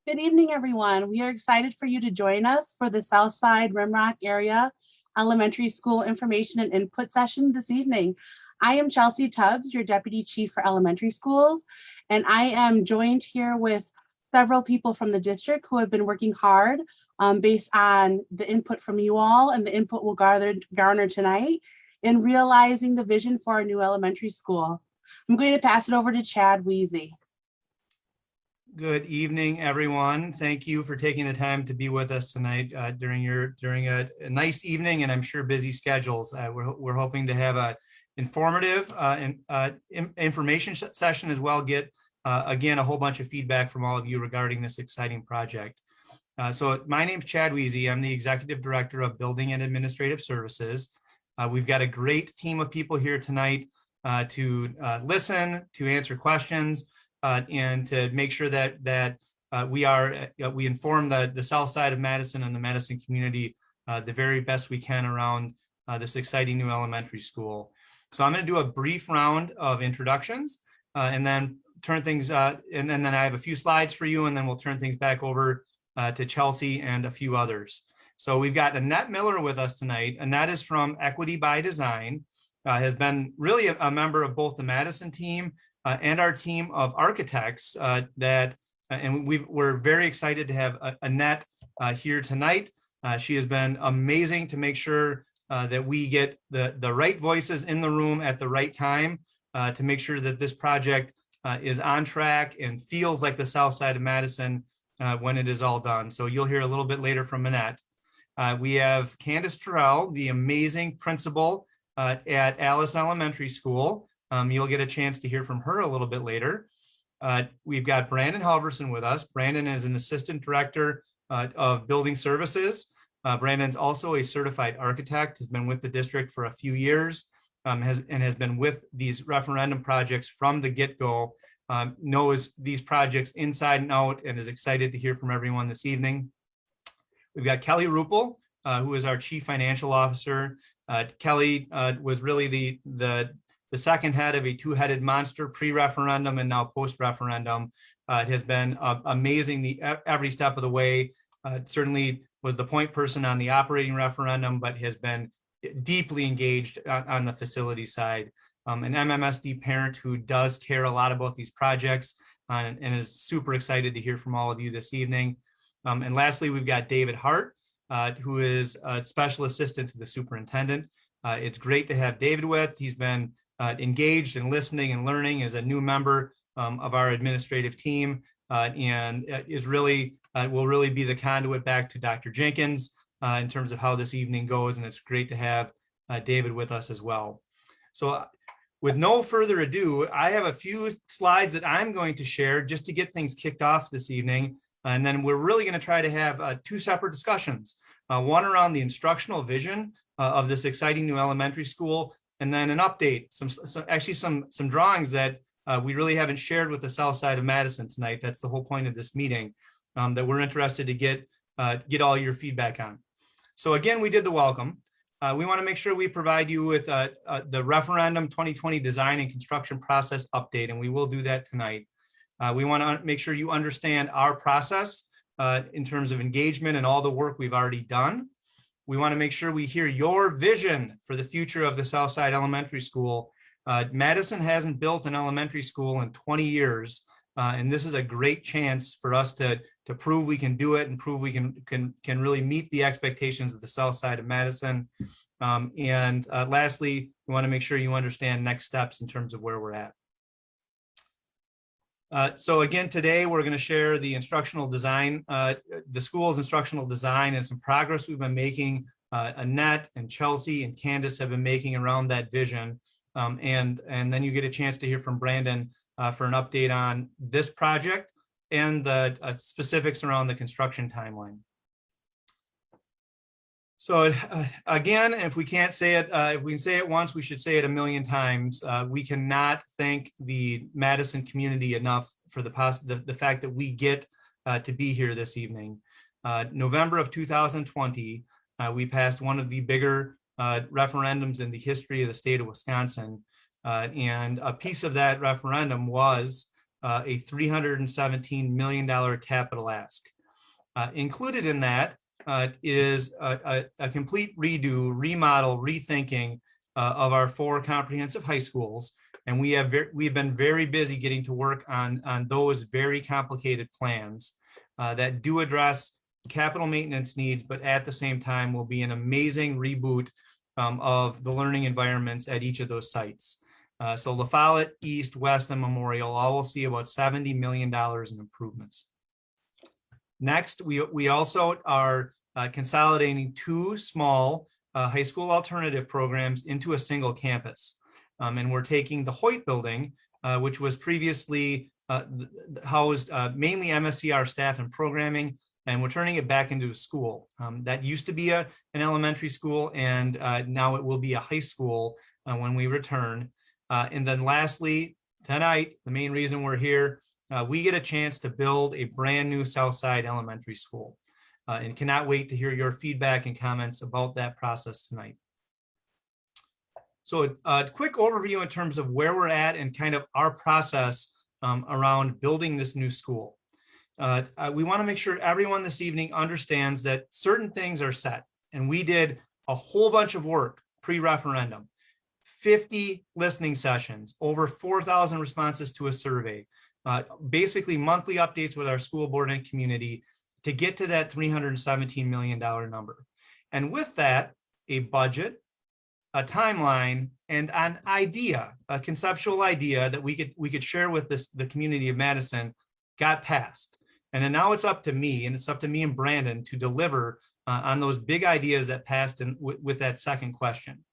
Good evening, everyone. We are excited for you to join us for the Southside Rimrock Area Elementary School Information and Input Session this evening. I am Chelsea Tubbs, your Deputy Chief for Elementary Schools, and I am joined here with several people from the district who have been working hard based on the input from you all and the input we'll garner tonight in realizing the vision for our new elementary school. I'm going to pass it over to Chad Weezy. Good evening, everyone. Thank you for taking the time to be with us tonight during a nice evening and I'm sure busy schedules. We're hoping to have a informative information session as well. Get again a whole bunch of feedback from all of you regarding this exciting project. So my name's Chad Weezy. I'm the Executive Director of Building and Administrative Services. We've got a great team of people here tonight to listen, to answer questions. And to make sure that we inform the south side of Madison and the Madison community the very best we can around this exciting new elementary school. So I'm going to do a brief round of introductions and then turn things and then I have a few slides for you, and then we'll turn things back over to Chelsea and a few others. So we've got Annette Miller with us tonight. Annette is from Equity by Design, has been really a member of both the Madison team and our team of architects and we're very excited to have Annette here tonight. She has been amazing to make sure that we get the right voices in the room at the right time to make sure that this project is on track and feels like the south side of Madison when it is all done. So you'll hear a little bit later from Annette. We have Candace Terrell, the amazing principal at Alice Elementary School. You'll get a chance to hear from her a little bit later. We've got Brandon Halverson with us. Brandon is an Assistant Director of Building Services. Brandon's also a certified architect, has been with the district for a few years, has been with these referendum projects from the get-go, knows these projects inside and out, and is excited to hear from everyone this evening. We've got Kelly Ruppel, who is our Chief Financial Officer. Kelly was really the second head of a two-headed monster pre-referendum and now post-referendum. It has been amazing every step of the way. Certainly was the point person on the operating referendum, but has been deeply engaged on the facility side. An MMSD parent who does care a lot about these projects and is super excited to hear from all of you this evening. And lastly, we've got David Hart, who is a special assistant to the superintendent. It's great to have David with. He's been engaged and listening and learning as a new member of our administrative team and is really will really be the conduit back to Dr. Jenkins in terms of how this evening goes. And it's great to have David with us as well. So with no further ado, I have a few slides that I'm going to share just to get things kicked off this evening. And then we're really going to try to have two separate discussions, one around the instructional vision of this exciting new elementary school, and then an update, some drawings that we really haven't shared with the south side of Madison tonight. That's the whole point of this meeting, that we're interested to get all your feedback on. So again, we did the welcome. We want to make sure we provide you with the referendum 2020 design and construction process update, and we will do that tonight. We want to make sure you understand our process in terms of engagement and all the work we've already done. We want to make sure we hear your vision for the future of the Southside Elementary School. Madison hasn't built an elementary school in 20 years, and this is a great chance for us to prove we can do it and prove we can really meet the expectations of the south side of Madison. And lastly, we want to make sure you understand next steps in terms of where we're at. So again, today we're going to share the instructional design, the school's instructional design and some progress we've been making. Annette and Chelsea and Candace have been making around that vision. And then you get a chance to hear from Brandon for an update on this project and the specifics around the construction timeline. So again, if we can't say it, if we can say it once, we should say it a million times. We cannot thank the Madison community enough for the fact that we get to be here this evening. November of 2020, we passed one of the bigger referendums in the history of the state of Wisconsin. And a piece of that referendum was a $317 million capital ask. Included in that is a complete redo, remodel, rethinking of our 4 comprehensive high schools. And we've been very busy getting to work on those very complicated plans that do address capital maintenance needs, but at the same time will be an amazing reboot of the learning environments at each of those sites. So La Follette, East, West, and Memorial all will see about $70 million in improvements. Next, we also are consolidating 2 small high school alternative programs into a single campus. And we're taking the Hoyt building, which was previously housed mainly MSCR staff and programming, and we're turning it back into a school. That used to be an elementary school, and now it will be a high school when we return. And then lastly, tonight, the main reason we're here, we get a chance to build a brand new Southside Elementary School, and cannot wait to hear your feedback and comments about that process tonight. So a quick overview in terms of where we're at and kind of our process around building this new school. We want to make sure everyone this evening understands that certain things are set, and we did a whole bunch of work pre-referendum, 50 listening sessions, over 4,000 responses to a survey, basically monthly updates with our school board and community to get to that $317 million number. And with that, a budget, a timeline, and an idea, a conceptual idea that we could share with the community of Madison got passed. And then now it's up to me, and it's up to me and Brandon to deliver on those big ideas that passed with that second question.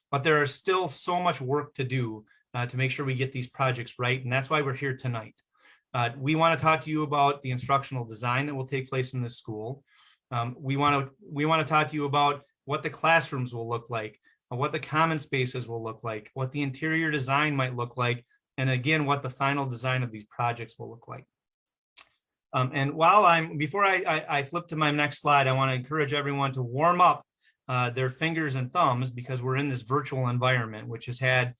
But there is still so much work to do to make sure we get these projects right. And that's why we're here tonight. We want to talk to you about the instructional design that will take place in this school. We want to talk to you about what the classrooms will look like, what the common spaces will look like, what the interior design might look like, and again, what the final design of these projects will look like. And before I flip to my next slide, I want to encourage everyone to warm up their fingers and thumbs, because we're in this virtual environment, which has had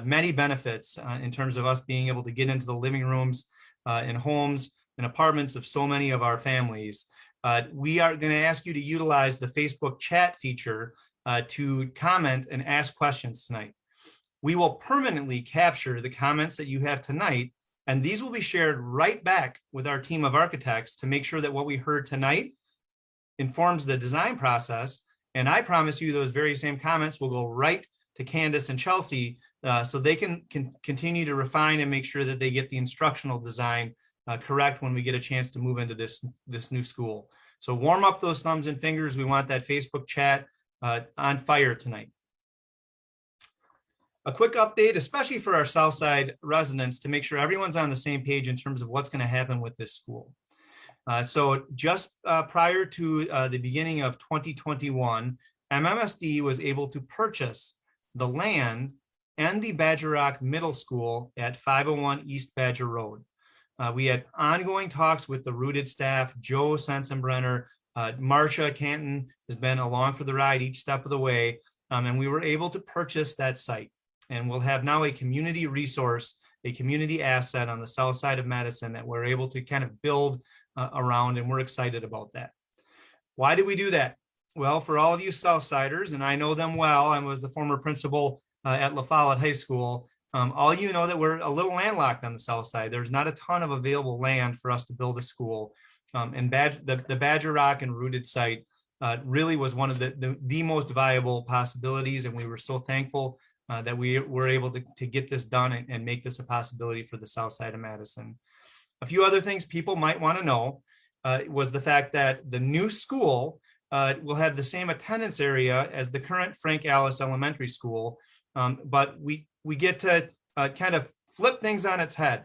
many benefits in terms of us being able to get into the living rooms and homes and apartments of so many of our families. We are going to ask you to utilize the Facebook chat feature to comment and ask questions tonight. We will permanently capture the comments that you have tonight, and these will be shared right back with our team of architects to make sure that what we heard tonight informs the design process. And I promise you those very same comments will go right to Candace and Chelsea so they can continue to refine and make sure that they get the instructional design correct when we get a chance to move into this new school. So warm up those thumbs and fingers. We want that Facebook chat on fire tonight. A quick update, especially for our Southside residents, to make sure everyone's on the same page in terms of what's going to happen with this school. So just prior to the beginning of 2021, MMSD was able to purchase the land and the Badger Rock Middle School at 501 East Badger Road. We had ongoing talks with the Rooted staff, Joe Sensenbrenner, Marcia Canton has been along for the ride each step of the way, and we were able to purchase that site. And we'll have now a community resource, a community asset on the south side of Madison that we're able to kind of build around, and we're excited about that. Why did we do that? Well, for all of you Southsiders, and I know them well, I was the former principal at La Follette High School, all you know that we're a little landlocked on the south side. There's not a ton of available land for us to build a school. And the Badger Rock and Rooted site really was one of the most viable possibilities, and we were so thankful that we were able to get this done and make this a possibility for the south side of Madison. A few other things people might want to know was the fact that the new school will have the same attendance area as the current Frank Alice Elementary School, but we get to kind of flip things on its head.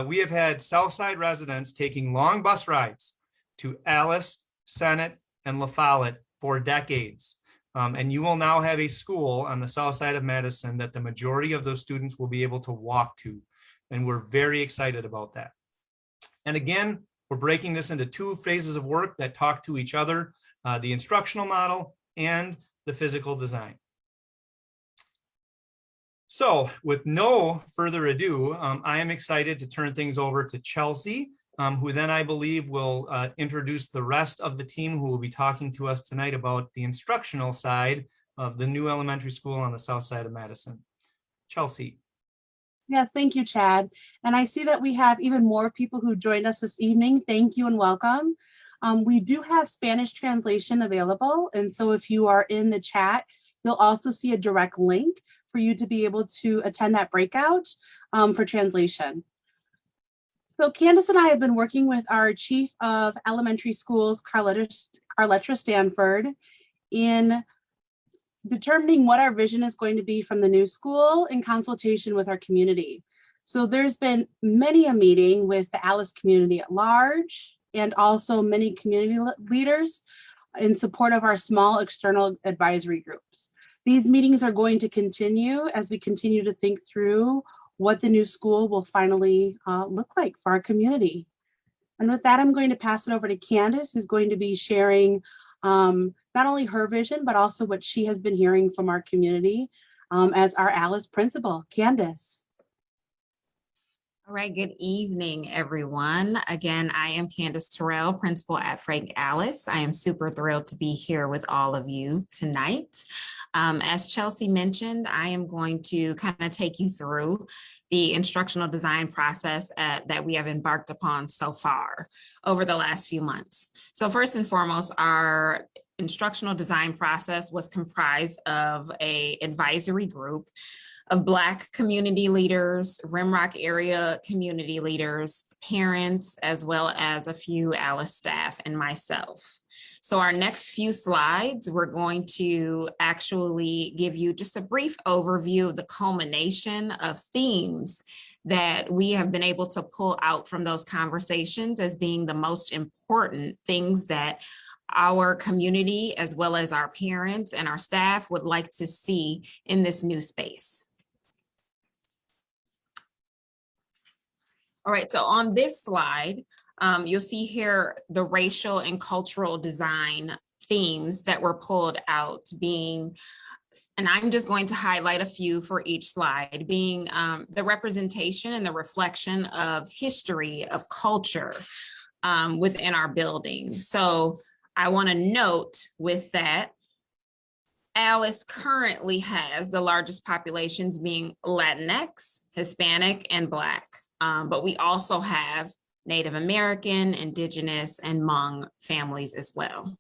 We have had Southside residents taking long bus rides to Alice, Senate, and La Follette for decades. And you will now have a school on the south side of Madison that the majority of those students will be able to walk to. And we're very excited about that. And again, we're breaking this into 2 phases of work that talk to each other, the instructional model and the physical design. So with no further ado, I am excited to turn things over to Chelsea, who then I believe will introduce the rest of the team who will be talking to us tonight about the instructional side of the new elementary school on the south side of Madison. Chelsea. Yes, thank you, Chad. And I see that we have even more people who joined us this evening. Thank you and welcome. We do have Spanish translation available. And so if you are in the chat, you'll also see a direct link for you to be able to attend that breakout for translation. So Candace and I have been working with our Chief of Elementary Schools, Carletra Stanford, in determining what our vision is going to be from the new school in consultation with our community. So there's been many a meeting with the Alice community at large and also many community leaders in support of our small external advisory groups. These meetings are going to continue as we continue to think through what the new school will finally look like for our community. And with that, I'm going to pass it over to Candace, who's going to be sharing not only her vision, but also what she has been hearing from our community as our Alice principal. Candace. All right, good evening, everyone. Again, I am Candace Terrell, principal at Frank Alice. I am super thrilled to be here with all of you tonight. As Chelsea mentioned, I am going to kind of take you through the instructional design process that we have embarked upon so far over the last few months. So first and foremost, our instructional design process was comprised of an advisory group of Black community leaders, Rimrock area community leaders, parents, as well as a few Alice staff and myself. So our next few slides, we're going to actually give you just a brief overview of the culmination of themes that we have been able to pull out from those conversations as being the most important things that our community, as well as our parents and our staff, would like to see in this new space. All right, so on this slide, you'll see here the racial and cultural design themes that were pulled out being, and I'm just going to highlight a few for each slide, being the representation and the reflection of history, of culture within our building. So I want to note with that, Alice currently has the largest populations being Latinx, Hispanic, and Black. But we also have Native American, Indigenous, and Hmong families as well.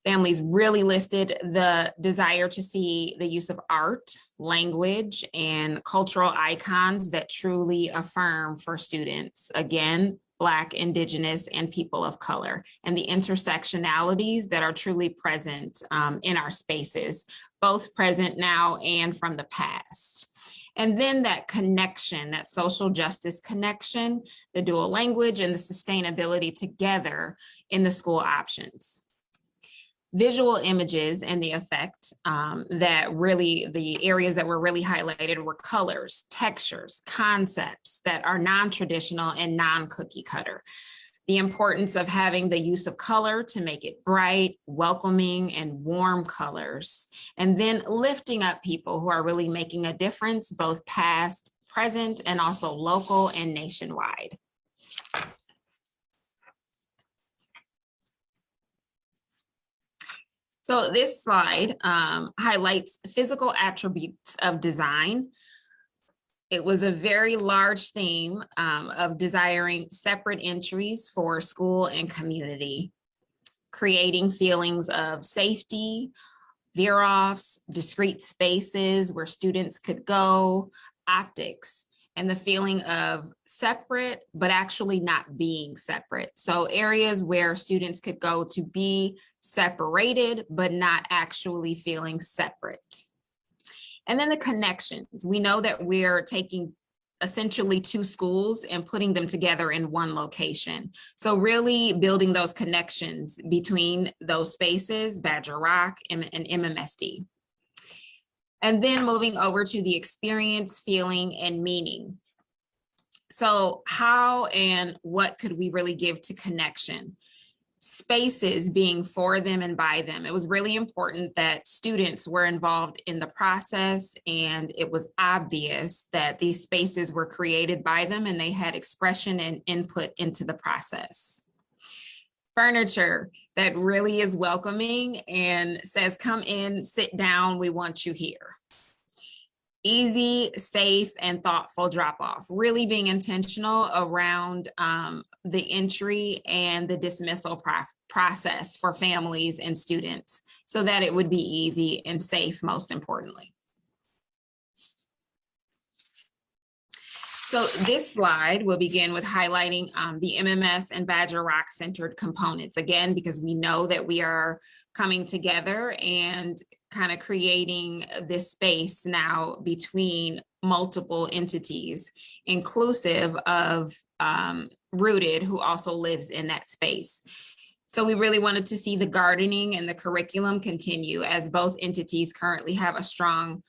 Families really listed the desire to see the use of art, language, and cultural icons that truly affirm for students. Again, Black, Indigenous, and people of color, and the intersectionalities that are truly present in our spaces, both present now and from the past. And then that connection, that social justice connection, the dual language and the sustainability together in the school options. Visual images and the effect that really, the areas that were really highlighted were colors, textures, concepts that are non-traditional and non-cookie cutter. The importance of having the use of color to make it bright, welcoming, and warm colors, and then lifting up people who are really making a difference, both past, present, and also local and nationwide. So this slide highlights physical attributes of design. It was a very large theme of desiring separate entries for school and community, creating feelings of safety, veer-offs, discrete spaces where students could go, optics, and the feeling of separate, but actually not being separate. So areas where students could go to be separated, but not actually feeling separate. And then the connections. We know that we're taking essentially two schools and putting them together in one location. So really building those connections between those spaces, Badger Rock and MMSD. And then moving over to the experience, feeling, and meaning. So how and what could we really give to connection? spaces being for them and by them. It was really important that students were involved in the process, and it was obvious that these spaces were created by them and they had expression and input into the process. Furniture that really is welcoming and says, come in, sit down, we want you here. Easy, safe, and thoughtful drop off, really being intentional around the entry and the dismissal process for families and students so that it would be easy and safe, most importantly. So this slide will begin with highlighting the MMS and Badger Rock centered components, again, because we know that we are coming together and kind of creating this space now between multiple entities, inclusive of Rooted, who also lives in that space. So we really wanted to see the gardening and the curriculum continue, as both entities currently have a strong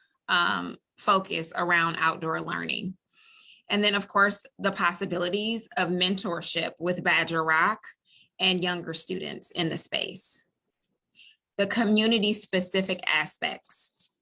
focus around outdoor learning. And then, of course, the possibilities of mentorship with Badger Rock and younger students in the space. The community-specific aspects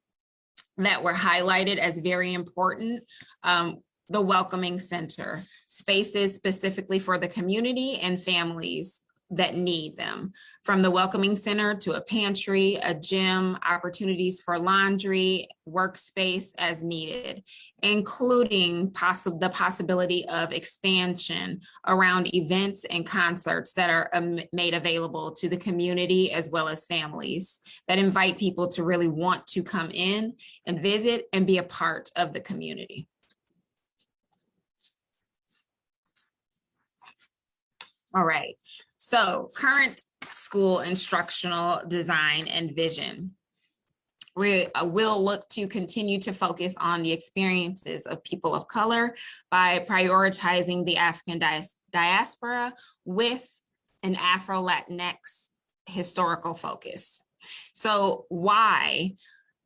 that were highlighted as very important, the welcoming center, spaces specifically for the community and families that need them, from the welcoming center to a pantry, a gym, opportunities for laundry, workspace as needed, including the possibility of expansion around events and concerts that are made available to the community as well as families that invite people to really want to come in and visit and be a part of the community. All right, so current school instructional design and vision. We will look to continue to focus on the experiences of people of color by prioritizing the African diaspora with an Afro-Latinx historical focus. So why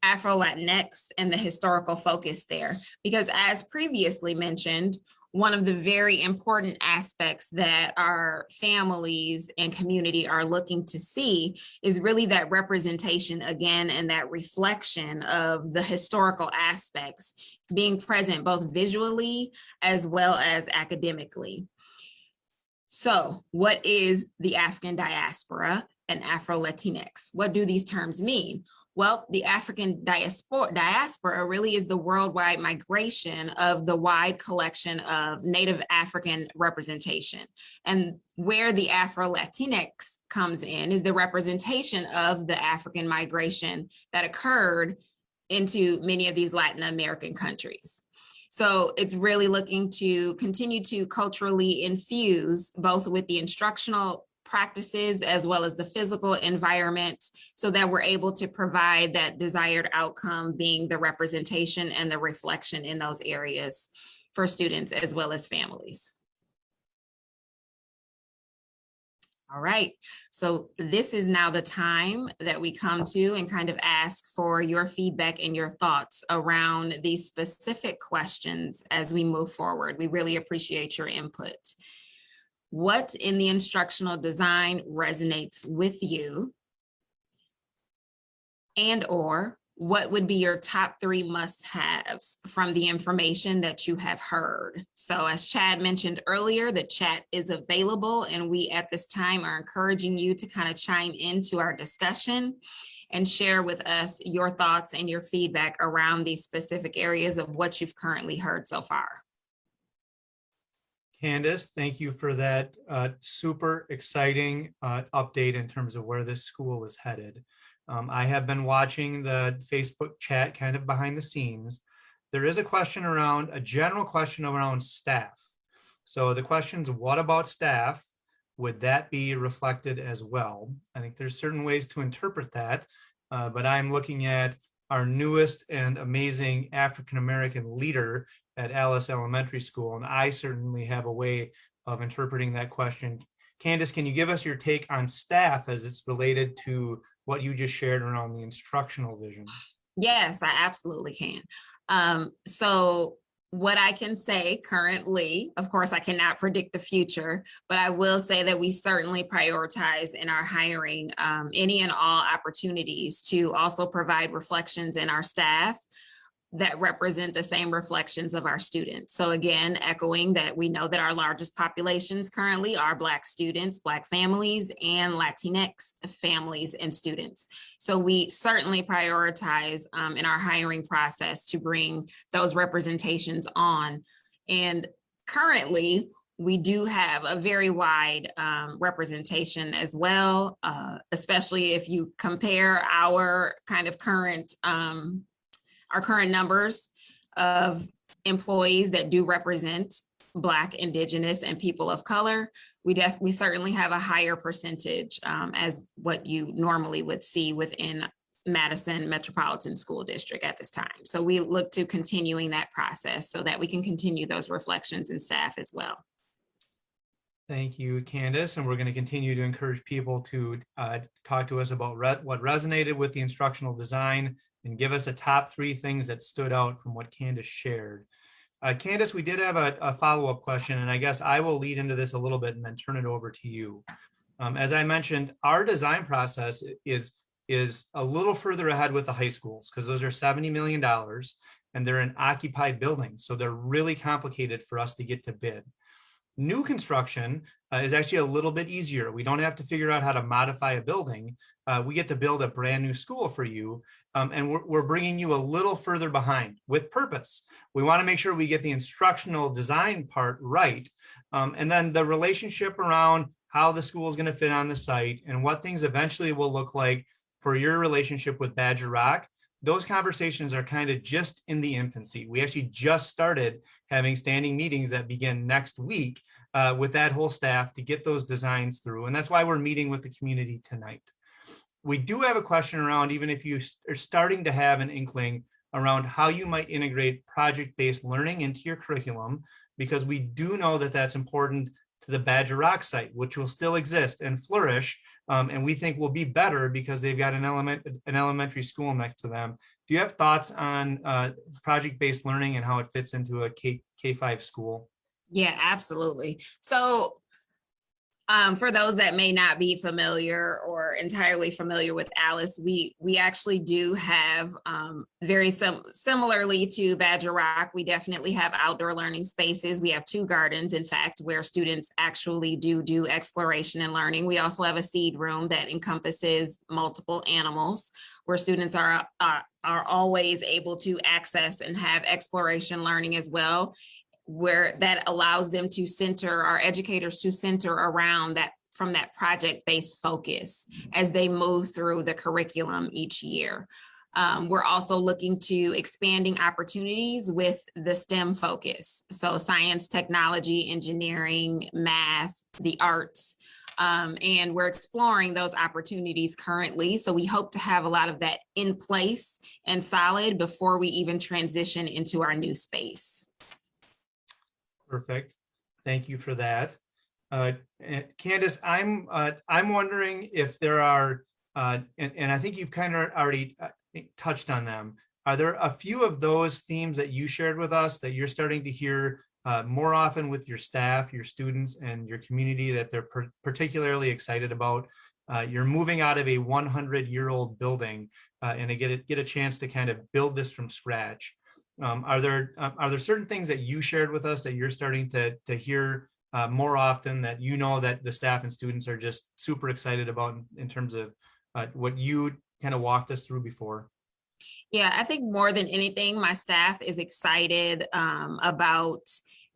Afro-Latinx and the historical focus there? Because as previously mentioned, one of the very important aspects that our families and community are looking to see is really that representation again, and that reflection of the historical aspects being present both visually as well as academically. So what is the African diaspora and Afro-Latinx? What do these terms mean? Well, the African diaspora really is the worldwide migration of the wide collection of Native African representation. And where the Afro-Latinx comes in is the representation of the African migration that occurred into many of these Latin American countries. So it's really looking to continue to culturally infuse both with the instructional practices as well as the physical environment so that we're able to provide that desired outcome, being the representation and the reflection in those areas for students as well as families. All right, so this is now the time that we come to and kind of ask for your feedback and your thoughts around these specific questions as we move forward. We really appreciate your input. What in the instructional design resonates with you? And/or what would be your top 3 must-haves from the information that you have heard? So as Chad mentioned earlier, the chat is available, and we at this time are encouraging you to kind of chime into our discussion and share with us your thoughts and your feedback around these specific areas of what you've currently heard so far. Candace, thank you for that super exciting update in terms of where this school is headed. I have been watching the Facebook chat kind of behind the scenes. There is a general question around staff. So the question's, what about staff? Would that be reflected as well? I think there's certain ways to interpret that, but I'm looking at our newest and amazing African-American leader at Alice Elementary School, and I certainly have a way of interpreting that question. Candace, can you give us your take on staff as it's related to what you just shared around the instructional vision? Yes, I absolutely can. So what I can say currently, of course, I cannot predict the future, but I will say that we certainly prioritize in our hiring any and all opportunities to also provide reflections in our staff that represent the same reflections of our students. So again, echoing that we know that our largest populations currently are Black students, Black families, and Latinx families and students. So we certainly prioritize in our hiring process to bring those representations on. And currently, we do have a very wide representation as well, especially if you compare our kind of current numbers of employees that do represent Black, Indigenous, and people of color. We certainly have a higher percentage as what you normally would see within Madison Metropolitan School District at this time. So we look to continuing that process so that we can continue those reflections in staff as well. Thank you, Candace. And we're going to continue to encourage people to talk to us about what resonated with the instructional design and give us a top 3 things that stood out from what Candace shared. Candace, we did have a follow-up question, and I guess I will lead into this a little bit and then turn it over to you. As I mentioned, our design process is a little further ahead with the high schools because those are $70 million and they're in occupied buildings. So they're really complicated for us to get to bid. New construction is actually a little bit easier. We don't have to figure out how to modify a building. We get to build a brand new school for you. And we're bringing you a little further behind with purpose. We want to make sure we get the instructional design part right. And then the relationship around how the school is going to fit on the site and what things eventually will look like for your relationship with Badger Rock. Those conversations are kind of just in the infancy. We actually just started having standing meetings that begin next week with that whole staff to get those designs through. And that's why we're meeting with the community tonight. We do have a question around, even if you are starting to have an inkling around how you might integrate project-based learning into your curriculum, because we do know that that's important to the Badger Rock site, which will still exist and flourish. And we think will be better because they've got an elementary school next to them. Do you have thoughts on project-based learning and how it fits into a K-5 school? Yeah, absolutely. So for those that may not be familiar or entirely familiar with Alice, we actually do have very similarly to Badger Rock, we definitely have outdoor learning spaces. We have 2 gardens, in fact, where students actually do exploration and learning. We also have a seed room that encompasses multiple animals where students are always able to access and have exploration learning as well, where that allows them to center, our educators to center around that from that project-based focus as they move through the curriculum each year. We're also looking to expanding opportunities with the STEM focus. So science, technology, engineering, math, the arts, and we're exploring those opportunities currently. So we hope to have a lot of that in place and solid before we even transition into our new space. Perfect. Thank you for that. Candace, I'm wondering if there are, and I think you've kind of already touched on them. Are there a few of those themes that you shared with us that you're starting to hear more often with your staff, your students, and your community that they're particularly excited about? You're moving out of a 100-year-old building and to get a chance to kind of build this from scratch. Are there certain things that you shared with us that you're starting to hear more often that you know that the staff and students are just super excited about in terms of what you kind of walked us through before? Yeah, I think more than anything, my staff is excited about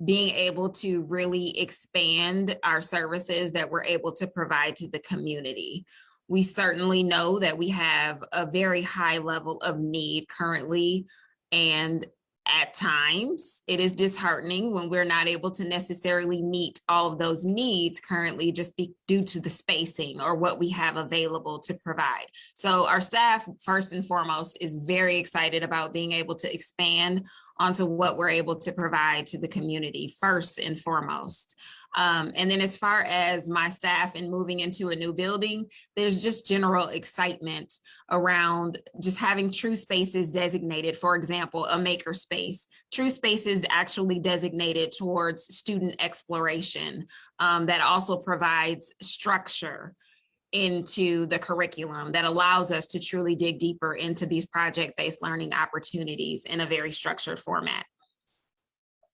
being able to really expand our services that we're able to provide to the community. We certainly know that we have a very high level of need currently, and at times it is disheartening when we're not able to necessarily meet all of those needs currently just due to the spacing or what we have available to provide. So our staff, first and foremost, is very excited about being able to expand onto what we're able to provide to the community first and foremost. And then as far as my staff and moving into a new building, there's just general excitement around just having true spaces designated, for example, a maker space Space. True Space is actually designated towards student exploration that also provides structure into the curriculum that allows us to truly dig deeper into these project-based learning opportunities in a very structured format.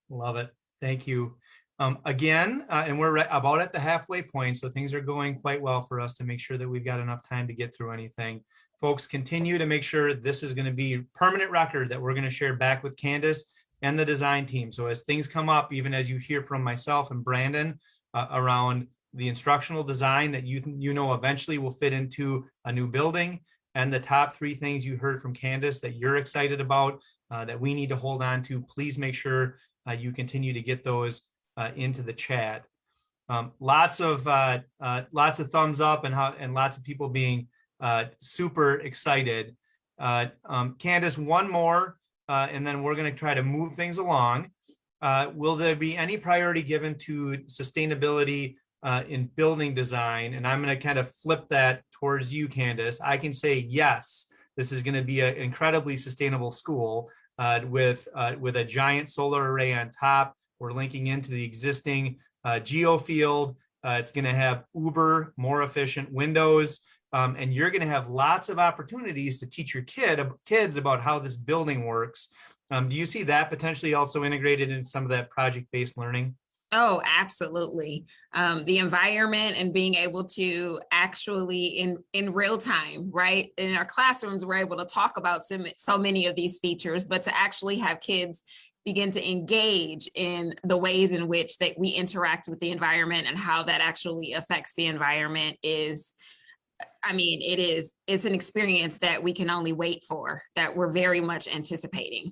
Love it. Thank you. Again, and we're about at the halfway point, so things are going quite well for us to make sure that we've got enough time to get through anything. Folks, continue to make sure this is going to be permanent record that we're going to share back with Candace and the design team. So as things come up, even as you hear from myself and Brandon around the instructional design that you know eventually will fit into a new building, and the top 3 things you heard from Candace that you're excited about that we need to hold on to, please make sure you continue to get those into the chat. Lots of thumbs up and lots of people being super excited. Candace, one more, and then we're going to try to move things along. Will there be any priority given to sustainability in building design? And I'm going to kind of flip that towards you, Candace. I can say yes, this is going to be an incredibly sustainable school with a giant solar array on top. We're linking into the existing geofield. It's going to have uber more efficient windows, and you're going to have lots of opportunities to teach your kids about how this building works. Do you see that potentially also integrated in some of that project-based learning? Oh, absolutely. The environment and being able to actually in real time, right? In our classrooms, we're able to talk about so many of these features, but to actually have kids begin to engage in the ways in which that we interact with the environment and how that actually affects the environment is, I mean, it's an experience that we can only wait for, that we're very much anticipating.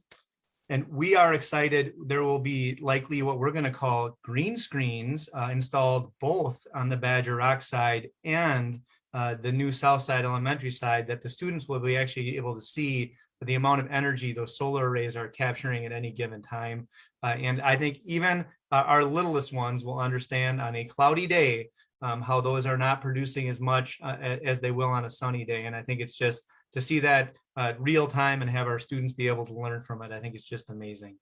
And we are excited. There will be likely what we're going to call green screens installed both on the Badger Rock side and the new Southside Elementary side, that the students will be actually able to see the amount of energy those solar arrays are capturing at any given time. And I think even our littlest ones will understand on a cloudy day how those are not producing as much as they will on a sunny day. And I think it's just to see that real time and have our students be able to learn from it, I think it's just amazing.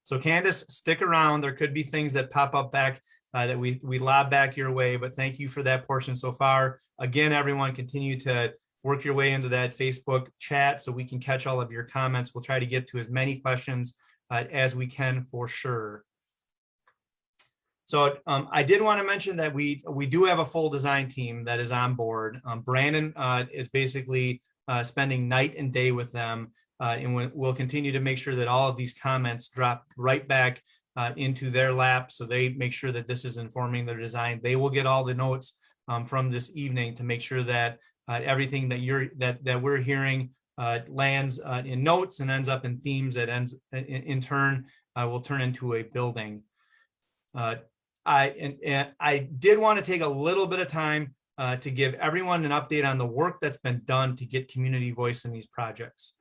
So Candace, stick around. There could be things that pop up back that we lob back your way, but thank you for that portion so far. Again, everyone, continue to work your way into that Facebook chat so we can catch all of your comments. We'll try to get to as many questions as we can for sure. So I did want to mention that we do have a full design team that is on board. Brandon is basically spending night and day with them, and we'll continue to make sure that all of these comments drop right back into their lap, so they make sure that this is informing their design. They will get all the notes from this evening to make sure that everything that we're hearing lands in notes and ends up in themes that in turn will turn into a building. I did want to take a little bit of time to give everyone an update on the work that's been done to get community voice in these projects.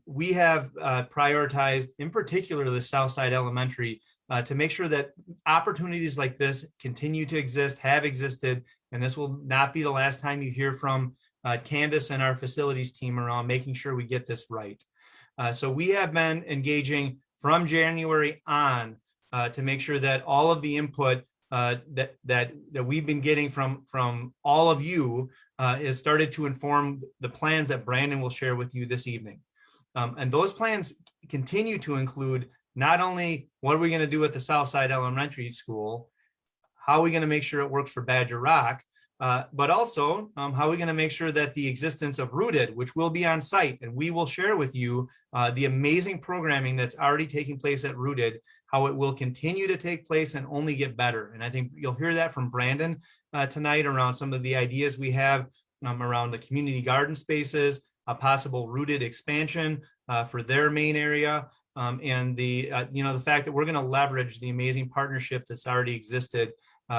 We have prioritized, in particular, the Southside Elementary to make sure that opportunities like this continue to exist, have existed, and this will not be the last time you hear from Candace and our facilities team around making sure we get this right. So we have been engaging from January on to make sure that all of the input that we've been getting from all of you has started to inform the plans that Brandon will share with you this evening. And those plans continue to include not only what are we going to do at the Southside Elementary School, how are we going to make sure it works for Badger Rock, but also how are we going to make sure that the existence of Rooted, which will be on site, and we will share with you the amazing programming that's already taking place at Rooted, how it will continue to take place and only get better. And I think you'll hear that from Brandon tonight around some of the ideas we have around the community garden spaces, a possible Rooted expansion for their main area, and the fact that we're going to leverage the amazing partnership that's already existed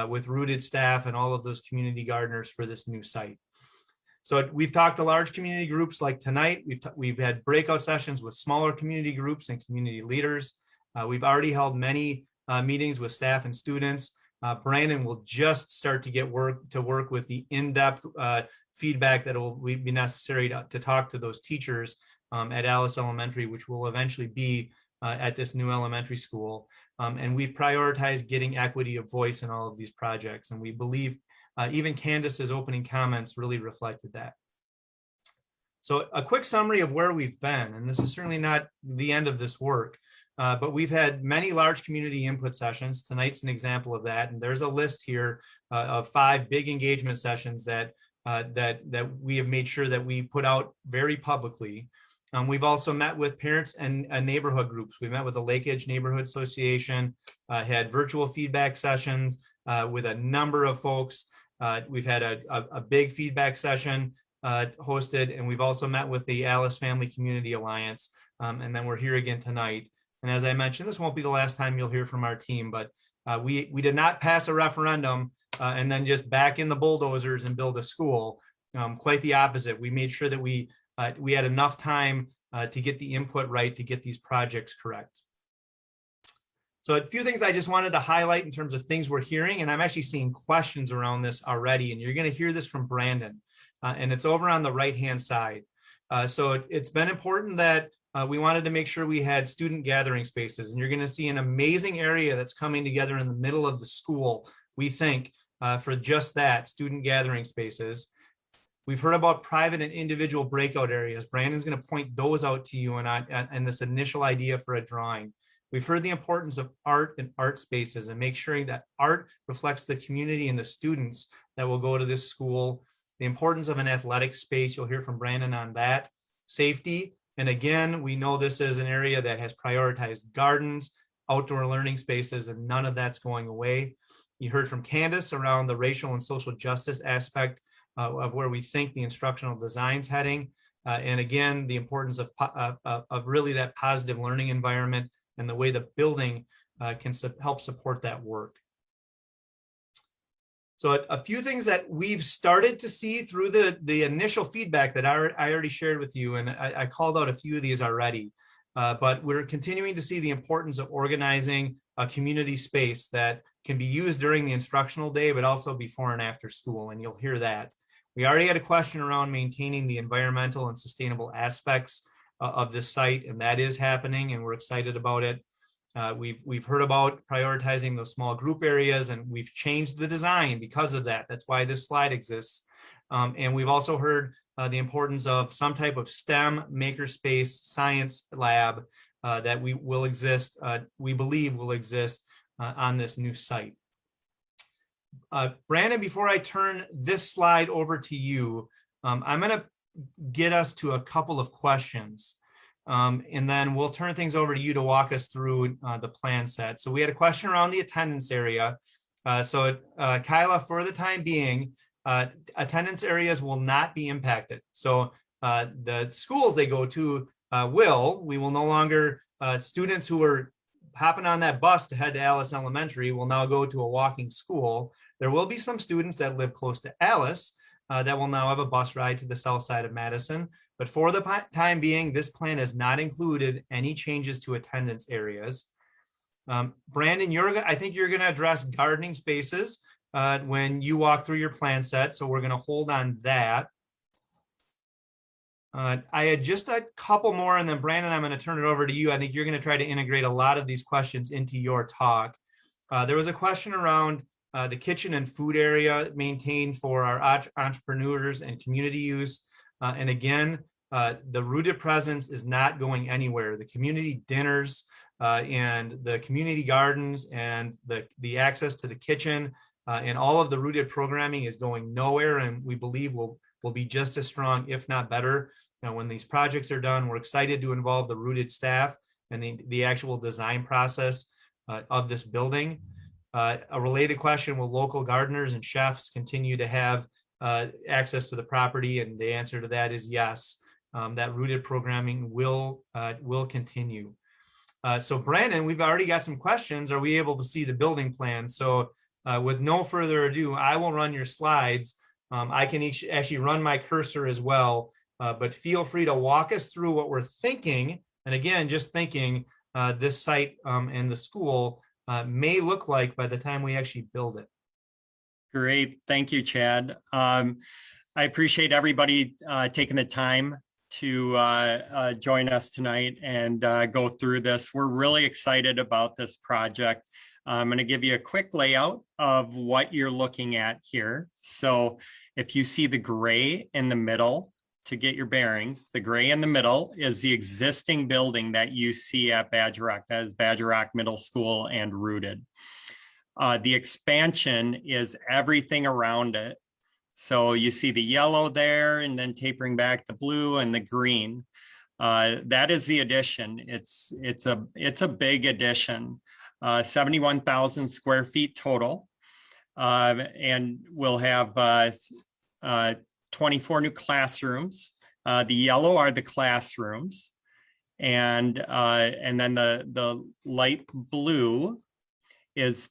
with Rooted staff and all of those community gardeners for this new site. So we've talked to large community groups like tonight. We've had breakout sessions with smaller community groups and community leaders. We've already held many meetings with staff and students. Brandon will just start to get work with the in-depth feedback that will be necessary to talk to those teachers at Alice Elementary, which will eventually be at this new elementary school. And we've prioritized getting equity of voice in all of these projects. And we believe even Candace's opening comments really reflected that. So a quick summary of where we've been, and this is certainly not the end of this work, but we've had many large community input sessions. Tonight's an example of that. And there's a list here of 5 big engagement sessions that we have made sure that we put out very publicly. We've also met with parents and neighborhood groups. We met with the Lake Edge Neighborhood Association, had virtual feedback sessions with a number of folks. We've had a big feedback session hosted, and we've also met with the Alice Family Community Alliance. And then we're here again tonight. And as I mentioned, this won't be the last time you'll hear from our team, but we did not pass a referendum and then just back in the bulldozers and build a school. Quite the opposite. We made sure that we had enough time to get the input right, to get these projects correct. So a few things I just wanted to highlight in terms of things we're hearing, and I'm actually seeing questions around this already, and you're going to hear this from Brandon, and it's over on the right-hand side. So it's been important that we wanted to make sure we had student gathering spaces, and you're going to see an amazing area that's coming together in the middle of the school, we think, for just that, student gathering spaces. We've heard about private and individual breakout areas. Brandon's going to point those out to you and this initial idea for a drawing. We've heard the importance of art and art spaces and make sure that art reflects the community and the students that will go to this school. The importance of an athletic space, you'll hear from Brandon on that. Safety, and again, we know this is an area that has prioritized gardens, outdoor learning spaces, and none of that's going away. You heard from Candace around the racial and social justice aspect of where we think the instructional design's heading. And again, the importance of really that positive learning environment and the way the building can help support that work. So a few things that we've started to see through the initial feedback that I already shared with you, and I called out a few of these already, but we're continuing to see the importance of organizing a community space that can be used during the instructional day, but also before and after school, and you'll hear that. We already had a question around maintaining the environmental and sustainable aspects of this site, and that is happening, and we're excited about it. We've heard about prioritizing those small group areas, and we've changed the design because of that. That's why this slide exists. And we've also heard the importance of some type of STEM makerspace science lab that we believe will exist on this new site. Brandon, before I turn this slide over to you, I'm going to get us to a couple of questions. And then we'll turn things over to you to walk us through the plan set. So we had a question around the attendance area. Kyla, for the time being, attendance areas will not be impacted. So the schools they go to we will no longer, students who are hopping on that bus to head to Alice Elementary will now go to a walking school. There will be some students that live close to Alice that will now have a bus ride to the south side of Madison. But for the time being, this plan has not included any changes to attendance areas. Brandon, I think you're going to address gardening spaces when you walk through your plan set. So we're going to hold on that. I had just a couple more, and then Brandon, I'm going to turn it over to you. I think you're going to try to integrate a lot of these questions into your talk. There was a question around the kitchen and food area maintained for our entrepreneurs and community use. And again, the rooted presence is not going anywhere. The community dinners and the community gardens and the access to the kitchen and all of the rooted programming is going nowhere, and we believe will be just as strong, if not better. Now, when these projects are done, we're excited to involve the rooted staff and the actual design process of this building. A related question, will local gardeners and chefs continue to have access to the property? And the answer to that is yes. That rooted programming will continue. So Brandon, we've already got some questions. Are we able to see the building plan? So with no further ado, I will run your slides. I can actually run my cursor as well, but feel free to walk us through what we're thinking. And again, just thinking this site and the school may look like by the time we actually build it. Great. Thank you, Chad. I appreciate everybody taking the time to join us tonight and go through this. We're really excited about this project. I'm going to give you a quick layout of what you're looking at here. So if you see the gray in the middle, to get your bearings, the gray in the middle is the existing building that you see at Badger Rock. That is Badger Rock Middle School and Rooted. The expansion is everything around it. So you see the yellow there and then tapering back the blue and the green. That is the addition. It's a big addition, 71,000 square feet total. And we'll have 24 new classrooms. The yellow are the classrooms. And then the light blue is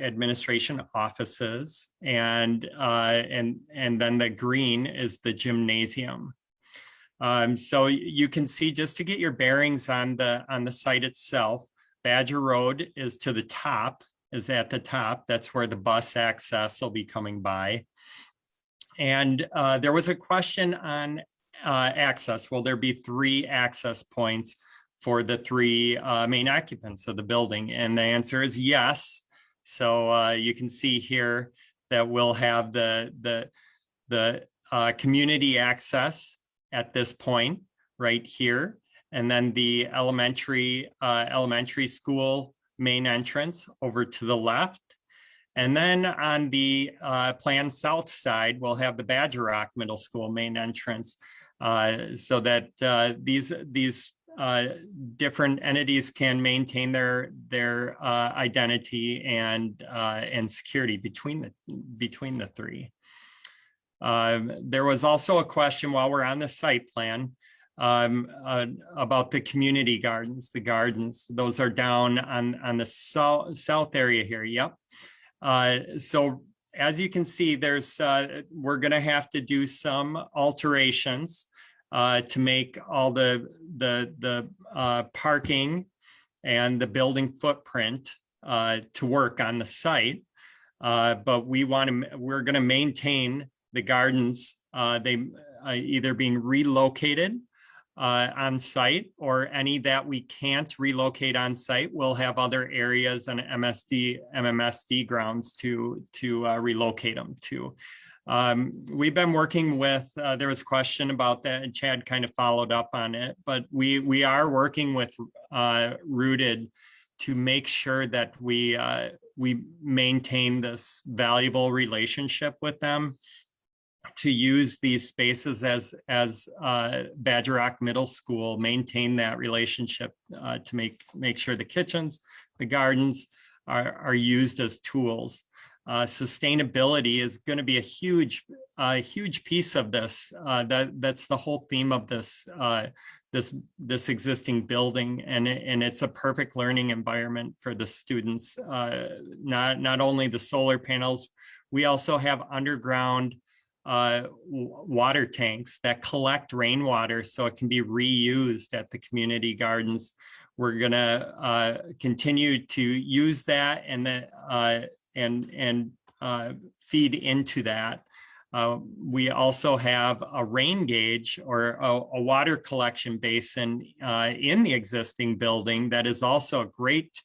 administration offices, and then the green is the gymnasium. So you can see, just to get your bearings on the site itself, Badger Road is to the top, is at the top. That's where the bus access will be coming by. And there was a question on access. Will there be 3 access points for the 3 main occupants of the building? And the answer is yes. So you can see here that we'll have the community access at this point right here, and then the elementary school main entrance over to the left. And then on the planned south side, we'll have the Badger Rock Middle School main entrance, so that these different entities can maintain their identity and security between the 3. There was also a question while we're on the site plan about the community gardens. The gardens, those are down on the south area here. Yep. So as you can see, we're going to have to do some alterations to make all the parking and the building footprint to work on the site. But we're going to maintain the gardens. They either being relocated on site, or any that we can't relocate on site, we'll have other areas on MMSD grounds to relocate them to. We've been working with, there was a question about that, and Chad kind of followed up on it, but we are working with Rooted to make sure that we maintain this valuable relationship with them, to use these spaces as Badger Rock Middle School, maintain that relationship to make sure the kitchens, the gardens are used as tools. Sustainability is going to be a huge piece of this. That's the whole theme of this existing building, and it's a perfect learning environment for the students. Not only the solar panels, we also have underground water tanks that collect rainwater so it can be reused at the community gardens. We're going to continue to use that and feed into that. We also have a rain gauge, or a water collection basin in the existing building that is also a great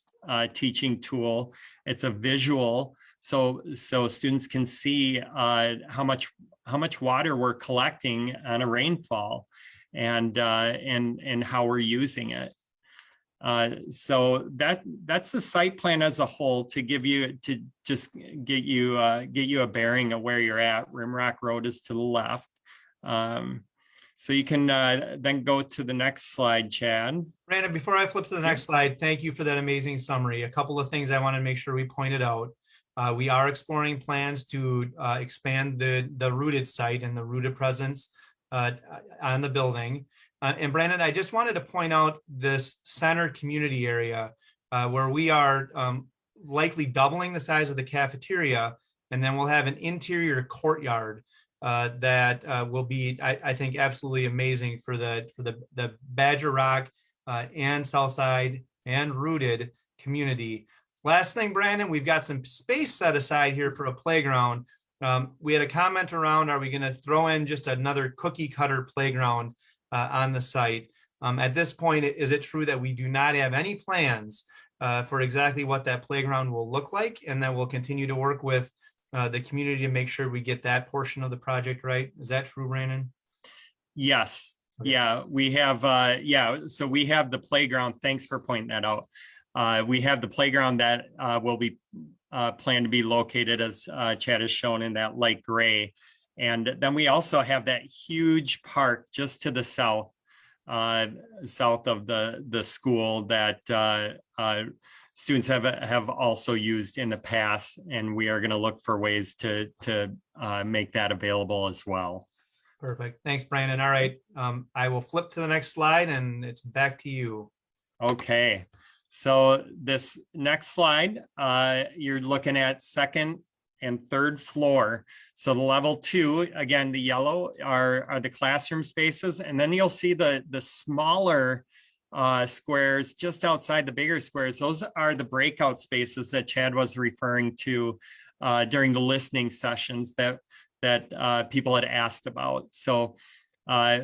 teaching tool. It's a visual, so students can see how much water we're collecting on a rainfall, and how we're using it. So that's the site plan as a whole, to get you a bearing of where you're at. Rimrock Road is to the left. So you can then go to the next slide, Chad. Brandon, before I flip to the next slide, thank you for that amazing summary. A couple of things I want to make sure we pointed out. We are exploring plans to expand the Rooted site and the Rooted presence on the building. And Brandon, I just wanted to point out this center community area where we are likely doubling the size of the cafeteria, and then we'll have an interior courtyard that will be, I think, absolutely amazing for the Badger Rock and Southside and Rooted community. Last thing, Brandon, we've got some space set aside here for a playground. We had a comment around, are we going to throw in just another cookie cutter playground on the site? At this point, is it true that we do not have any plans for exactly what that playground will look like, and that we'll continue to work with the community to make sure we get that portion of the project right? Is that true, Brandon? Yes, Okay. yeah, we have, so we have the playground. Thanks for pointing that out. We have the playground that will be planned to be located, as Chad has shown, in that light gray. And then we also have that huge park just to the south, south of the school that students have also used in the past. And we are going to look for ways to make that available as well. Perfect. Thanks, Brandon. All right. I will flip to the next slide, and it's back to you. Okay, so this next slide, you're looking at second and third floor. So the level 2, again, the yellow are the classroom spaces, and then you'll see the smaller squares just outside the bigger squares. Those are the breakout spaces that Chad was referring to during the listening sessions that people had asked about. So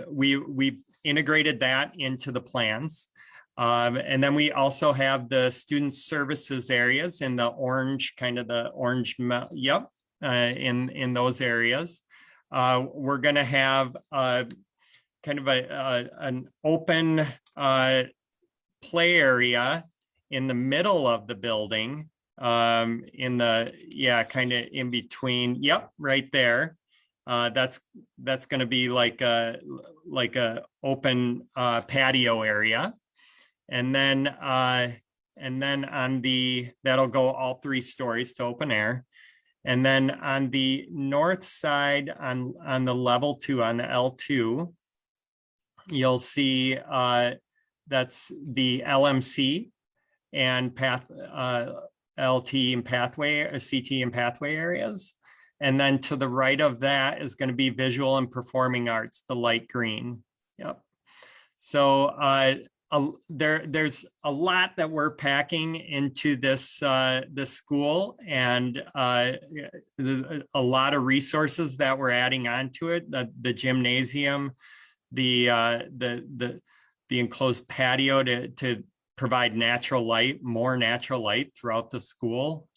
we've integrated that into the plans. And then we also have the student services areas in the orange, kind of the orange, in those areas. We're going to have kind of an open play area in the middle of the building, in the, kind of in between, right there. That's going to be like a open patio area. And then on the, that'll go all 3 stories to open air. And then on the north side, on the level 2, on the L2, you'll see that's the LMC and LT and pathway, or CT and pathway areas. And then to the right of that is going to be visual and performing arts, the light green. Yep. So there's a lot that we're packing into this this school, and there's a lot of resources that we're adding onto it. The gymnasium, the enclosed patio to provide natural light, more natural light throughout the school.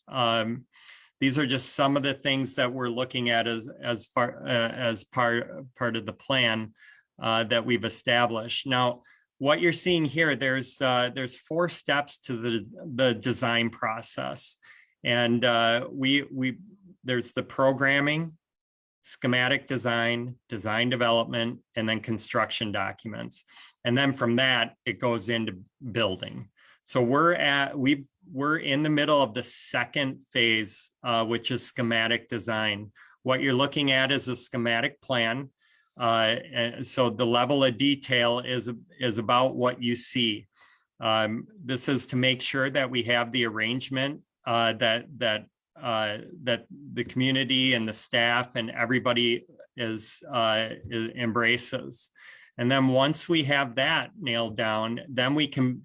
These are just some of the things that we're looking at as part of the plan that we've established. Now, what you're seeing here, there's 4 steps to the design process, and there's the programming, schematic design, design development, and then construction documents. And then from that, it goes into building. So we're in the middle of the second phase, which is schematic design. What you're looking at is a schematic plan. So the level of detail is about what you see. This is to make sure that we have the arrangement that the community and the staff and everybody embraces. And then once we have that nailed down, then we can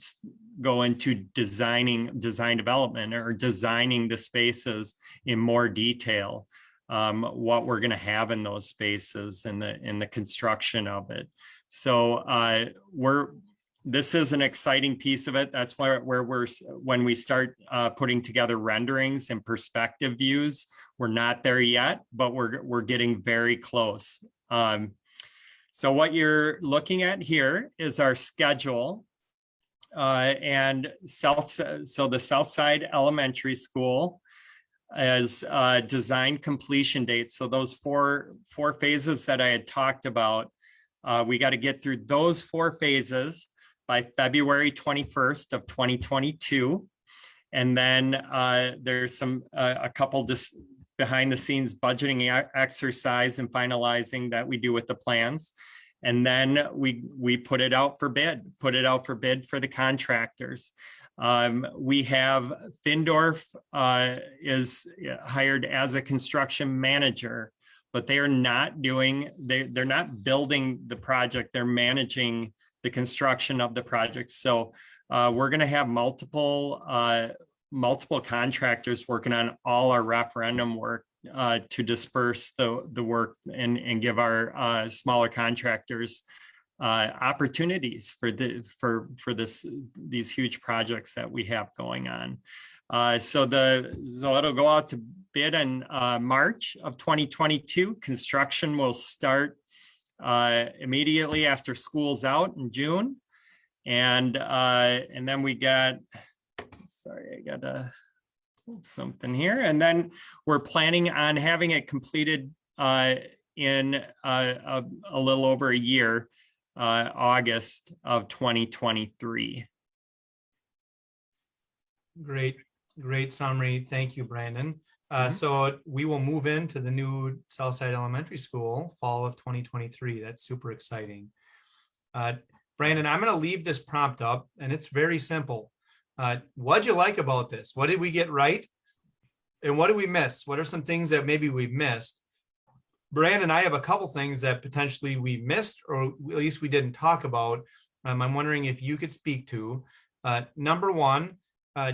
go into design development, or designing the spaces in more detail, what we're going to have in those spaces and in the construction of it. So this is an exciting piece of it. That's where when we start putting together renderings and perspective views, we're not there yet, but we're getting very close. So what you're looking at here is our schedule, and so the Southside Elementary School as design completion dates. So those four phases that I had talked about, we got to get through those 4 phases by February 21st of 2022. And then there's a couple behind the scenes budgeting exercise and finalizing that we do with the plans. And then we put it out for bid for the contractors. We have Findorf is hired as a construction manager, but they are not they're not building the project, they're managing the construction of the project. So we're going to have multiple contractors working on all our referendum work to disperse the work and give our smaller contractors opportunities for these huge projects that we have going on. So it'll go out to bid in March of 2022. Construction will start immediately after school's out in June. And then we got, sorry, I got something here. And then we're planning on having it completed in a little over a year, August of 2023. Great summary. Thank you, Brandon. Mhm. So we will move into the new Southside Elementary School fall of 2023. That's super exciting. Brandon, I'm going to leave this prompt up, and it's very simple. What'd you like about this? What did we get right? And what did we miss? What are some things that maybe we missed? Brandon, I have a couple things that potentially we missed, or at least we didn't talk about. I'm wondering if you could speak to. Number one,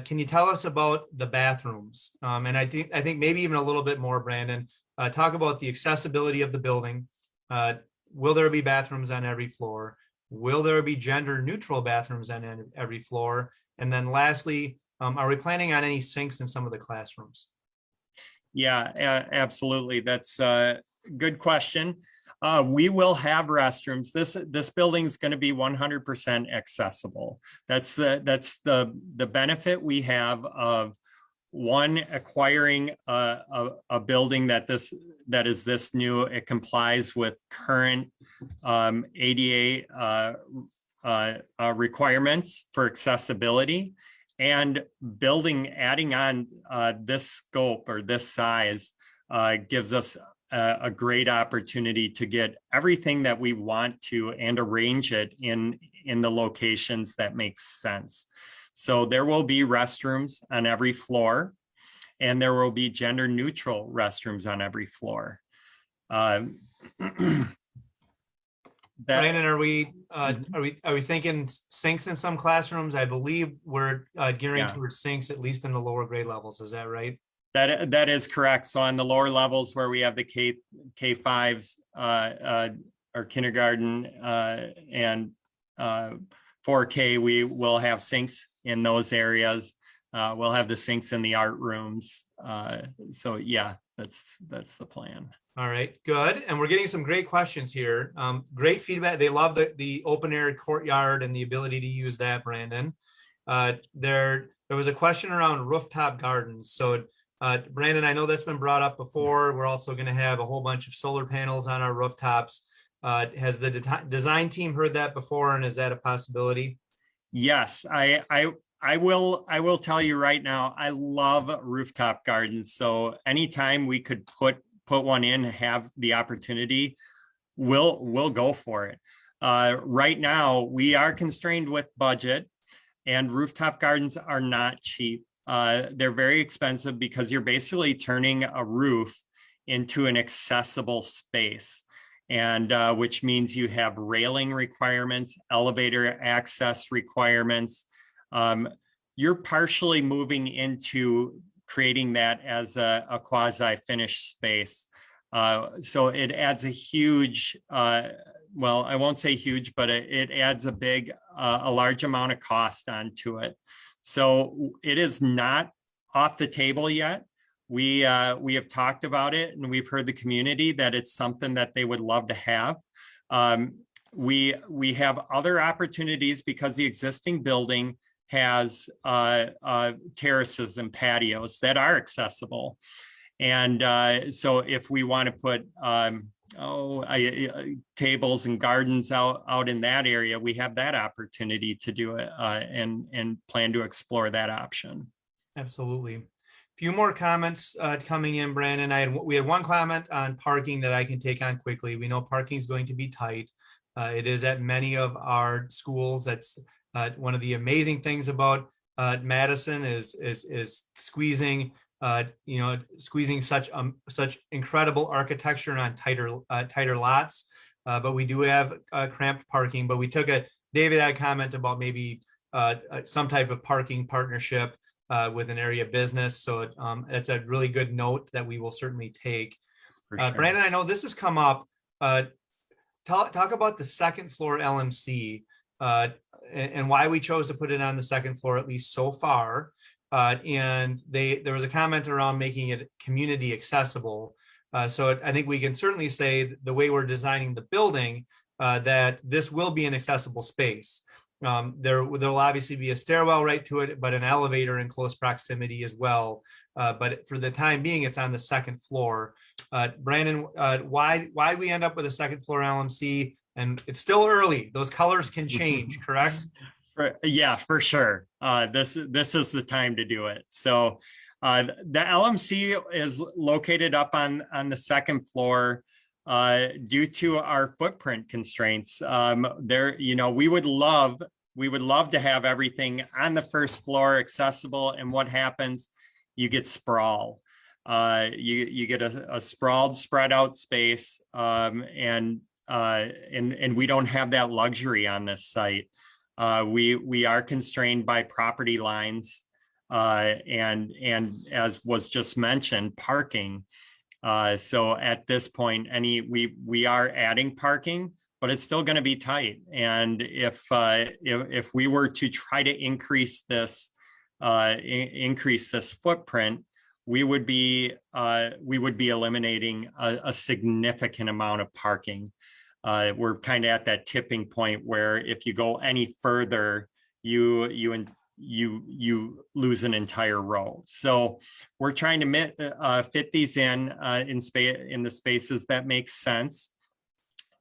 can you tell us about the bathrooms? And I think maybe even a little bit more, Brandon. Talk about the accessibility of the building. Will there be bathrooms on every floor? Will there be gender neutral bathrooms on every floor? And then lastly, are we planning on any sinks in some of the classrooms? Yeah, absolutely. That's a good question. We will have restrooms. This building is going to be 100% accessible. That's the benefit we have of one, acquiring a building that is this new. It complies with current ADA requirements for accessibility, and adding on this scope or this size gives us a great opportunity to get everything that we want to and arrange it in the locations that make sense. So there will be restrooms on every floor, and there will be gender neutral restrooms on every floor. Brandon, are we thinking sinks in some classrooms? I believe we're gearing towards sinks, at least in the lower grade levels. Is that right? That is correct. So on the lower levels where we have the K5s or kindergarten and 4K, we will have sinks in those areas. We'll have the sinks in the art rooms. So yeah, that's the plan. All right, good. And we're getting some great questions here. Great feedback. They love the open air courtyard and the ability to use that, Brandon. There was a question around rooftop gardens. So Brandon, I know that's been brought up before. We're also going to have a whole bunch of solar panels on our rooftops. Has the design team heard that before, and is that a possibility? Yes, I will tell you right now, I love rooftop gardens. So anytime we could put one in and have the opportunity, we'll go for it. Right now, we are constrained with budget, and rooftop gardens are not cheap. They're very expensive because you're basically turning a roof into an accessible space, and which means you have railing requirements, elevator access requirements. You're partially moving into creating that as a quasi-finished space. So it adds a huge, well, I won't say huge, but it adds a large amount of cost onto it. So it is not off the table yet. We have talked about it, and we've heard the community that it's something that they would love to have. We have other opportunities because the existing building has terraces and patios that are accessible. And so if we want to put tables and gardens out in that area, we have that opportunity to do it and plan to explore that option. Absolutely. A few more comments coming in, Brandon. We had one comment on parking that I can take on quickly. We know parking is going to be tight. It is at many of our schools. That's one of the amazing things about Madison is squeezing squeezing such incredible architecture on tighter lots. But we do have cramped parking. But David had a comment about maybe some type of parking partnership. with an area business. So it's a really good note that we will certainly take. For sure. Brandon, I know this has come up. Talk about the second floor LMC and why we chose to put it on the second floor, at least so far. And there was a comment around making it community accessible. So I think we can certainly say the way we're designing the building, that this will be an accessible space. There'll obviously be a stairwell right to it, but an elevator in close proximity as well. But for the time being, it's on the second floor. Brandon, why we end up with a second floor LMC? And it's still early. Those colors can change, correct? Yeah, for sure. This is the time to do it. So the LMC is located up on the second floor due to our footprint constraints. We would love to have everything on the first floor accessible. And what happens? You get sprawl. You get a sprawled, spread out space, and we don't have that luxury on this site. We are constrained by property lines, and as was just mentioned, parking. So at this point, we are adding parking, but it's still going to be tight. And if we were to try to increase this footprint, we would be eliminating a significant amount of parking. We're kind of at that tipping point where if you go any further, you lose an entire row. So we're trying to fit these in the spaces that make sense.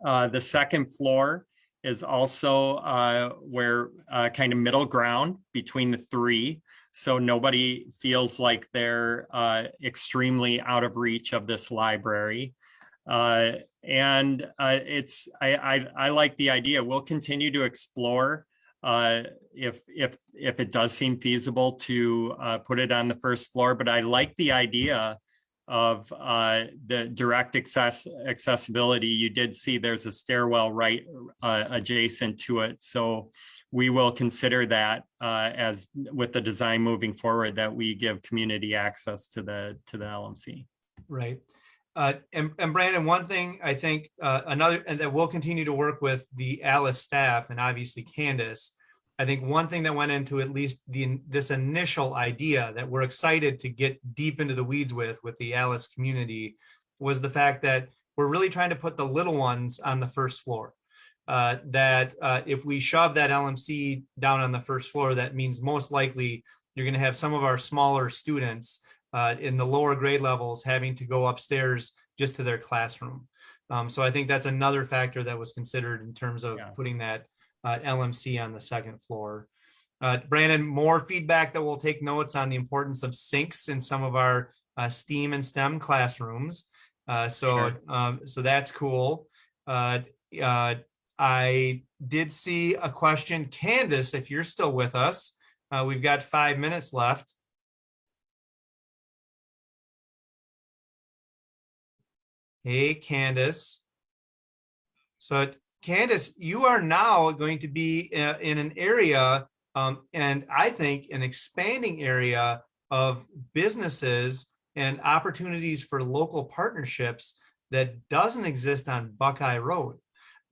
The second floor is also where kind of middle ground between the three. So nobody feels like they're extremely out of reach of this library. I like the idea. We'll continue to explore if it does seem feasible to put it on the first floor, but I like the idea of the direct accessibility. You did see there's a stairwell right adjacent to it. So we will consider that as with the design moving forward, that we give community access to the LMC. Right. And Brandon, one thing I think another, and that we'll continue to work with the Alice staff and obviously Candace. I think one thing that went into at least this initial idea that we're excited to get deep into the weeds with the Alice community was the fact that we're really trying to put the little ones on the first floor. If we shove that LMC down on the first floor, that means most likely you're going to have some of our smaller students in the lower grade levels having to go upstairs just to their classroom. So I think that's another factor that was considered in terms of putting that LMC on the second floor. Brandon, more feedback that we'll take notes on the importance of sinks in some of our STEAM and STEM classrooms. So that's cool. I did see a question. Candace, if you're still with us, we've got 5 minutes left. Hey, Candace. So Candace, you are now going to be in an area, and I think an expanding area of businesses and opportunities for local partnerships that doesn't exist on Buckeye Road.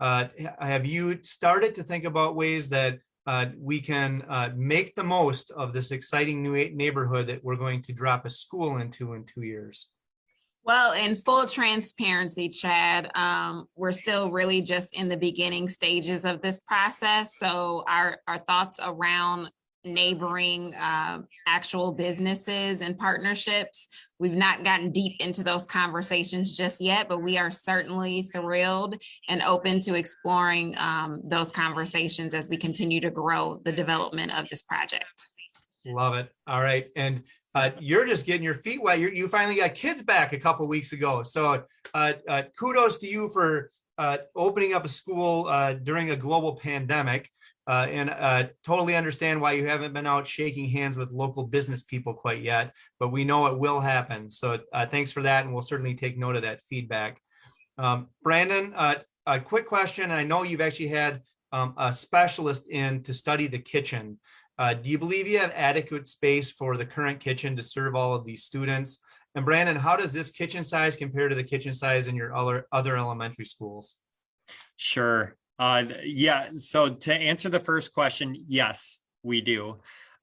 Have you started to think about ways that we can make the most of this exciting new neighborhood that we're going to drop a school into in 2 years? Well, in full transparency, Chad, we're still really just in the beginning stages of this process. So our thoughts around neighboring actual businesses and partnerships, we've not gotten deep into those conversations just yet, but we are certainly thrilled and open to exploring those conversations as we continue to grow the development of this project. Love it. All right. And you're just getting your feet wet. You finally got kids back a couple of weeks ago. So kudos to you for opening up a school during a global pandemic. And totally understand why you haven't been out shaking hands with local business people quite yet, but we know it will happen. So thanks for that. And we'll certainly take note of that feedback. Brandon, a quick question. I know you've actually had a specialist in to study the kitchen. Do you believe you have adequate space for the current kitchen to serve all of these students? And Brandon, how does this kitchen size compare to the kitchen size in your other elementary schools? Sure. Yeah. So to answer the first question, yes, we do.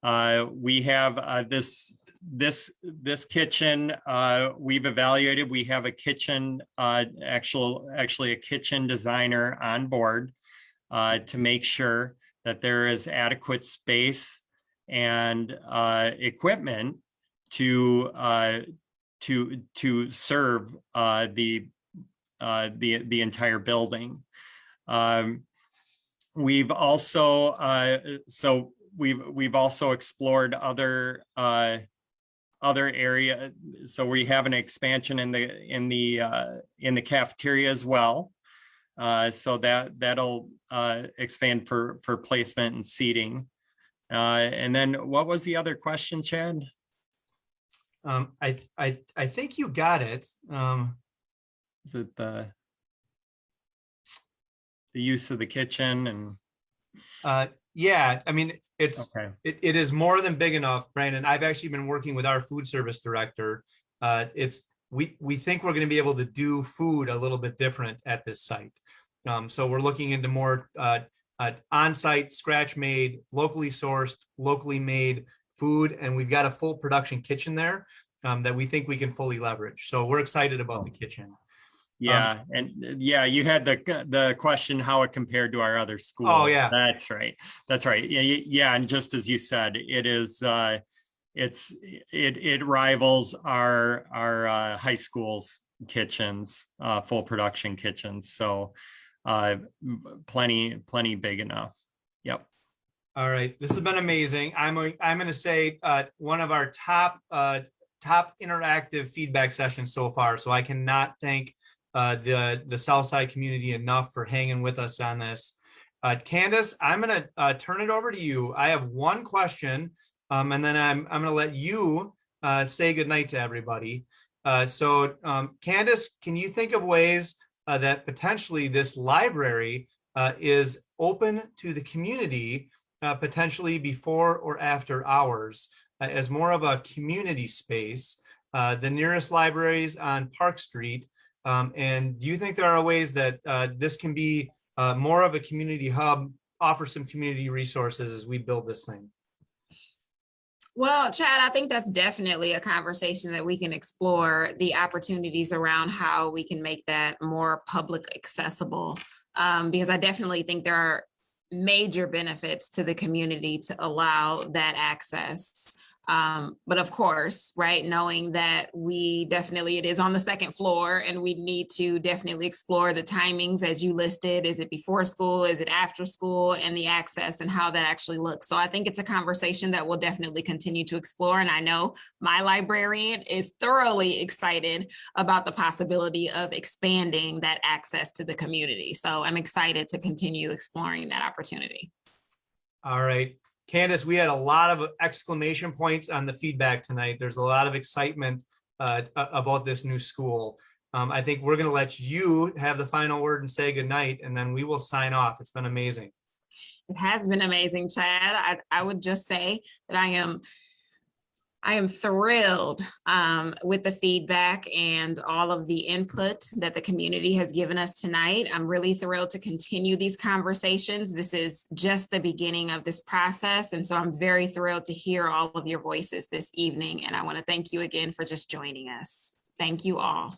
We have this kitchen. We've evaluated. We have a kitchen, actually a kitchen designer on board to make sure that there is adequate space and equipment to serve the entire building. We've also we've also explored other area. So we have an expansion in the cafeteria as well. So that'll expand for placement and seating. And then what was the other question, Chad? I think you got it. Is it the use of the kitchen and? Yeah, I mean, Okay. it is more than big enough, Brandon. I've actually been working with our food service director. We think we're going to be able to do food a little bit different at this site. So we're looking into more on-site, scratch-made, locally sourced, locally made food, and we've got a full production kitchen there that we think we can fully leverage. So we're excited about the kitchen. Yeah, and yeah, you had the question how it compared to our other schools. Oh, yeah. That's right. That's right. Yeah, and just as you said, it is it rivals our high school's kitchens, full production kitchens. So plenty big enough. Yep. All right, this has been amazing. I'm going to say one of our top interactive feedback sessions so far. So I cannot thank the Southside community enough for hanging with us on this. Candace, I'm going to turn it over to you. I have one question, and then I'm going to let you say goodnight to everybody. So Candace, can you think of ways that potentially this library is open to the community, potentially before or after hours, as more of a community space? The nearest libraries on Park Street. And do you think there are ways that this can be more of a community hub, offer some community resources as we build this thing? Well, Chad, I think that's definitely a conversation that we can explore, the opportunities around how we can make that more public accessible. Because I definitely think there are major benefits to the community to allow that access. But of course, right, knowing that it is on the second floor and we need to definitely explore the timings as you listed. Is it before school? Is it after school? And the access and how that actually looks. So I think it's a conversation that we'll definitely continue to explore. And I know my librarian is thoroughly excited about the possibility of expanding that access to the community. So I'm excited to continue exploring that opportunity. All right. Candace, we had a lot of exclamation points on the feedback tonight. There's a lot of excitement about this new school. I think we're going to let you have the final word and say goodnight, and then we will sign off. It's been amazing. It has been amazing, Chad. I would just say that I am thrilled with the feedback and all of the input that the community has given us tonight. I'm really thrilled to continue these conversations. This is just the beginning of this process. And so I'm very thrilled to hear all of your voices this evening. And I want to thank you again for just joining us. Thank you all.